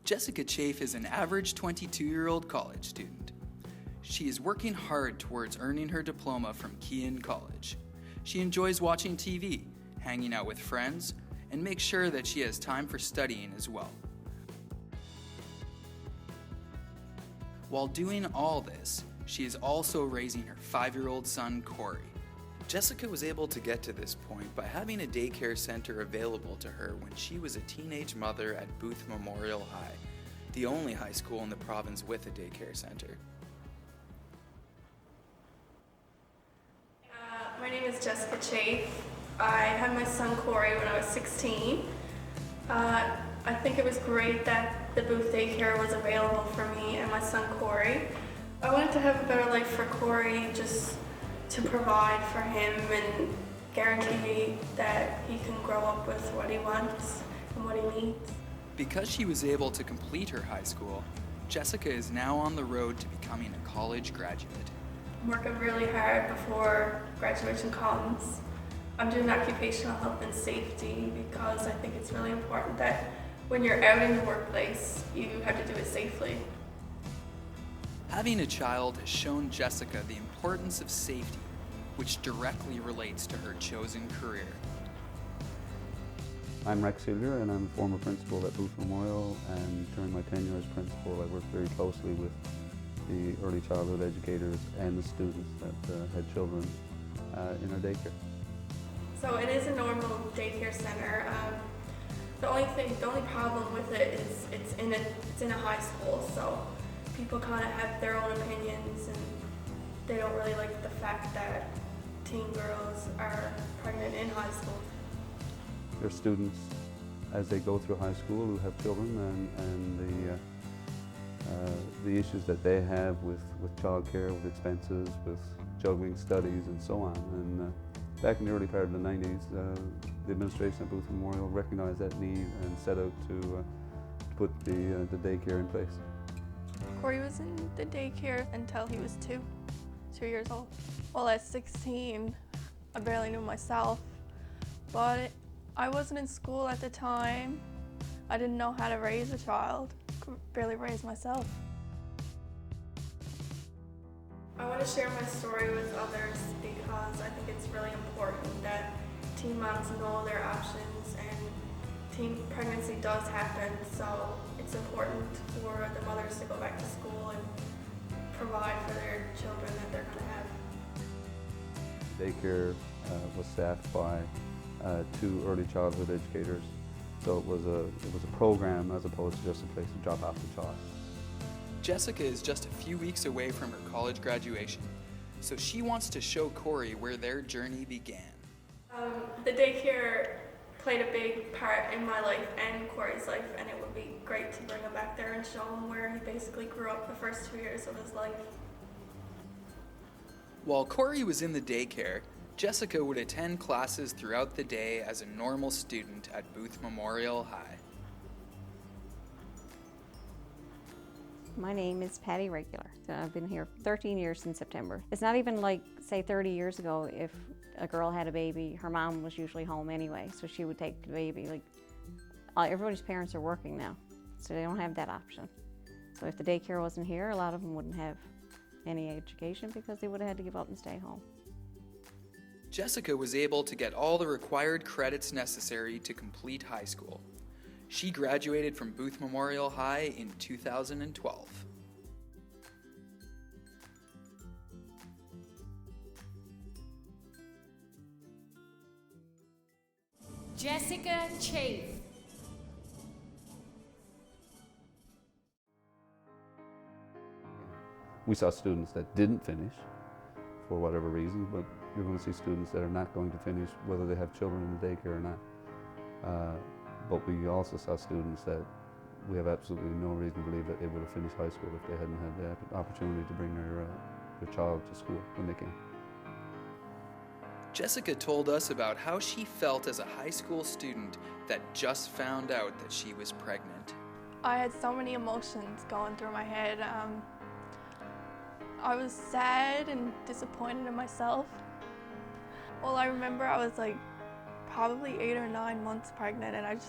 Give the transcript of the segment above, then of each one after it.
Jessica Chafe is an average 22-year-old college student. She is working hard towards earning her diploma from Kean College. She enjoys watching TV, hanging out with friends, and makes sure that she has time for studying as well. While doing all this, she is also raising her 5-year-old son, Corey. Jessica was able to get to this point by having a daycare center available to her when she was a teenage mother at Booth Memorial High, the only high school in the province with a daycare center. My name is Jessica Chafe. I had my son Corey when I was 16. I think it was great that the Booth Daycare was available for me and my son Corey. I wanted to have a better life for Corey, just to provide for him and guarantee that he can grow up with what he wants and what he needs. Because she was able to complete her high school, Jessica is now on the road to becoming a college graduate. I'm working really hard before graduation comes. I'm doing occupational health and safety because I think it's really important that when you're out in the workplace, you have to do it safely. Having a child has shown Jessica the importance of safety, which directly relates to her chosen career. I'm Rex Hillier and I'm a former principal at Booth Memorial, and during my tenure as principal I worked very closely with the early childhood educators and the students that had children in our daycare. So it is a normal daycare center. The only problem with it is it's in a high school, so people kind of have their own opinions and they don't really like the fact that teen girls are pregnant in high school. There are students as they go through high school who have children, and the issues that they have with childcare, with expenses, with juggling studies and so on. And back in the early part of the 90s, the administration at Booth Memorial recognized that need and set out to put the daycare in place. Corey was in the daycare until he was 2 years old. Well, at 16, I barely knew myself, but I wasn't in school at the time. I didn't know how to raise a child, could barely raise myself. I want to share my story with others because I think it's really important that teen moms know their options, and teen pregnancy does happen, so it's important for the mothers to go back to school and provide for their children that they're going to have. Daycare was staffed by 2 early childhood educators, so it was a program as opposed to just a place to drop off the child. Jessica is just a few weeks away from her college graduation, so she wants to show Corey where their journey began. The daycare played a big part in my life and Corey's life, and it would be great to bring him back there and show him where he basically grew up the first 2 years of his life. While Corey was in the daycare, Jessica would attend classes throughout the day as a normal student at Booth Memorial High. My name is Patty Regular. I've been here 13 years in September. It's not even like, say, 30 years ago, if a girl had a baby, her mom was usually home anyway, so she would take the baby. Like, everybody's parents are working now, so they don't have that option. So if the daycare wasn't here, a lot of them wouldn't have any education because they would have had to give up and stay home. Jessica was able to get all the required credits necessary to complete high school. She graduated from Booth Memorial High in 2012. Jessica Chafe. We saw students that didn't finish for whatever reason, but you're going to see students that are not going to finish whether they have children in the daycare or not. But we also saw students that we have absolutely no reason to believe that they would have finished high school if they hadn't had the opportunity to bring their child to school when they came. Jessica told us about how she felt as a high school student that just found out that she was pregnant. I had so many emotions going through my head. I was sad and disappointed in myself. Well, I remember I was like probably 8 or 9 months pregnant, and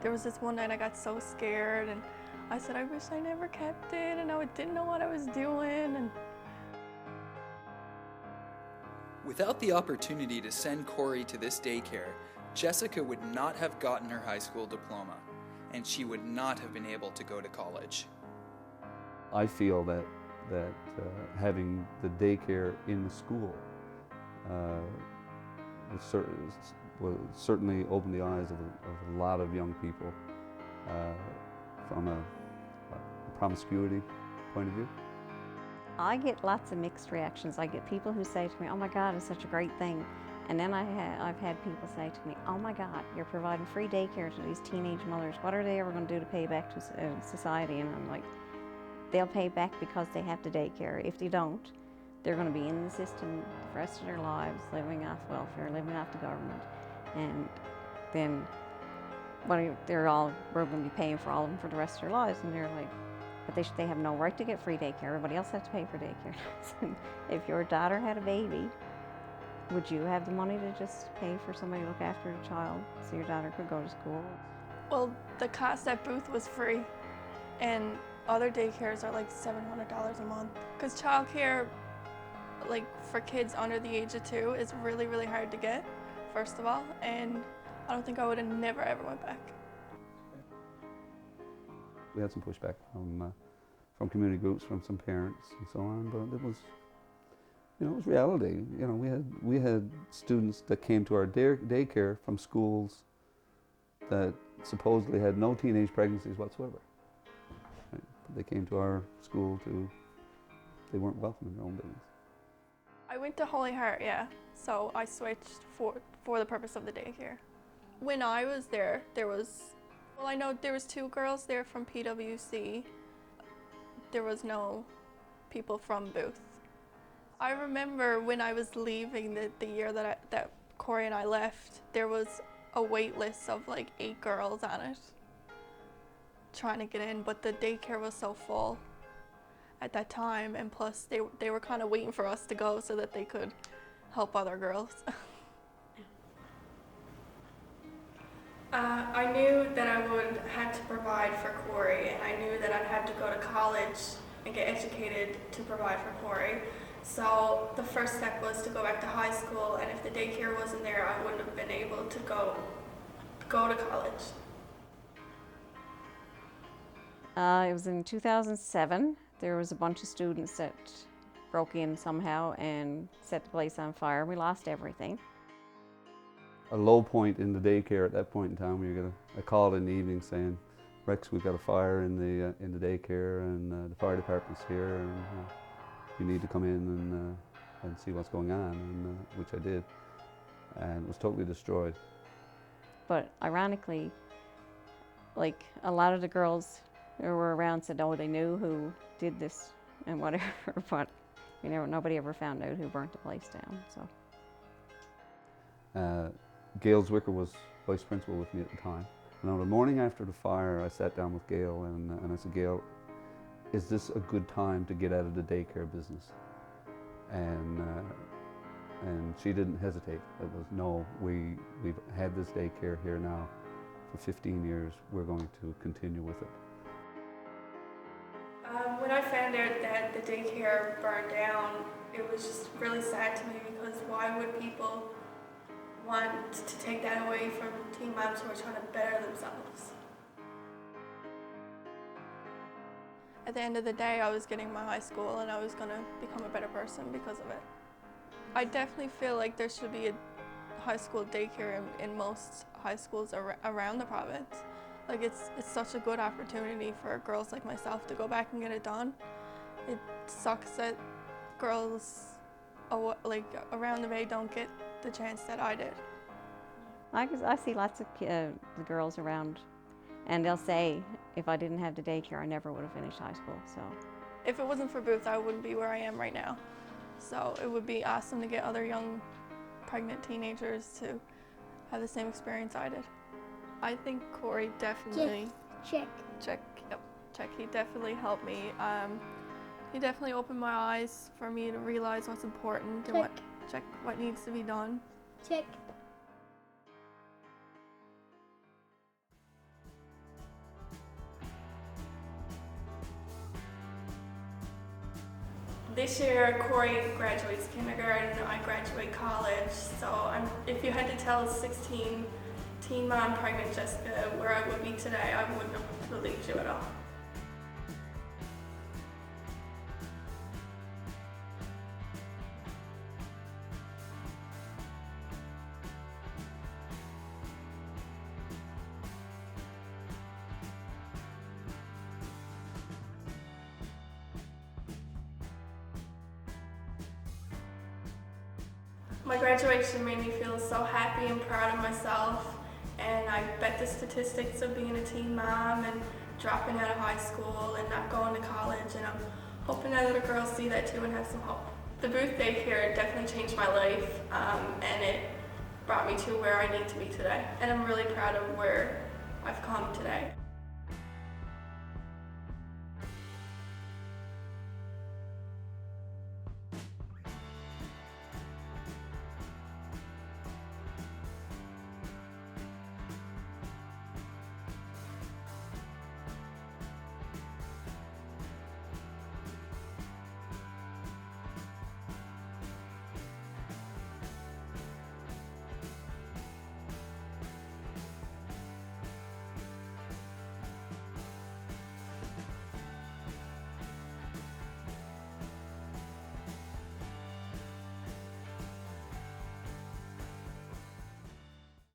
there was this one night I got so scared, and I said, I wish I never kept it, and I didn't know what I was doing. And Without the opportunity to send Corey to this daycare, Jessica would not have gotten her high school diploma, and she would not have been able to go to college. I feel that having the daycare in the school will certainly open the eyes of a lot of young people from a promiscuity point of view. I get lots of mixed reactions. I get people who say to me, oh my God, it's such a great thing. And then I've had people say to me, oh my God, you're providing free daycare to these teenage mothers. What are they ever going to do to pay back to society? And I'm like, they'll pay back because they have the daycare. If they don't, they're going to be in the system the rest of their lives, living off welfare, living off the government. And then we're going to be paying for all of them for the rest of their lives. And they're like, but they have no right to get free daycare. Everybody else has to pay for daycare. So if your daughter had a baby, would you have the money to just pay for somebody to look after the child so your daughter could go to school? well, the cost at Booth was free, and other daycares are like $700 a month. Because childcare, like for kids under the age of 2, is really, really hard to get, first of all, and I don't think I would have never ever went back. We had some pushback from community groups, from some parents and so on, but it was reality. We had students that came to our daycare from schools that supposedly had no teenage pregnancies whatsoever. Right? They came to our school they weren't welcome in their own business. I went to Holy Heart, yeah, so I switched for the purpose of the daycare. When I was there, I know there was 2 girls there from PWC. There was no people from Booth. I remember when I was leaving the year that Corey and I left, there was a wait list of like 8 girls on it trying to get in, but the daycare was so full at that time, and plus they were kind of waiting for us to go so that they could help other girls. I knew that I would have to provide for Corey, and I knew that I'd have to go to college and get educated to provide for Corey. So the first step was to go back to high school, and if the daycare wasn't there, I wouldn't have been able to go to college. It was in 2007. There was a bunch of students that broke in somehow and set the place on fire. We lost everything. A low point in the daycare at that point in time, we got a call in the evening saying, Rex, we've got a fire in the daycare, and the fire department's here, and you need to come in and see what's going on, and which I did, and it was totally destroyed. But ironically, like a lot of the girls who were around said, oh, they knew who did this and whatever, but nobody ever found out who burnt the place down. So. Gail Zwicker was vice principal with me at the time. And on the morning after the fire, I sat down with Gail and I said, Gail, is this a good time to get out of the daycare business? And she didn't hesitate. It was, no, we've had this daycare here now for 15 years. We're going to continue with it. When I found out that the daycare burned down, it was just really sad to me, because why would people want to take that away from teen moms who are trying to better themselves? At the end of the day, I was getting my high school, and I was going to become a better person because of it. I definitely feel like there should be a high school daycare in most high schools around the province. Like it's such a good opportunity for girls like myself to go back and get it done. It sucks that girls around the Bay don't get the chance that I did. I see lots of the girls around, and they'll say, if I didn't have the daycare, I never would have finished high school. So, if it wasn't for Booth, I wouldn't be where I am right now. So it would be awesome to get other young pregnant teenagers to have the same experience I did. I think Corey definitely check. He definitely helped me. He definitely opened my eyes for me to realize what's important and what needs to be done. Check. This year, Corey graduates kindergarten, I graduate college, so if you had to tell 16 teen mom pregnant Jessica where I would be today, I wouldn't have believed you at all. My graduation made me feel so happy and proud of myself, and I bet the statistics of being a teen mom and dropping out of high school and not going to college, and I'm hoping that other girls see that too and have some hope. The booth daycare definitely changed my life, and it brought me to where I need to be today, and I'm really proud of where I've come today.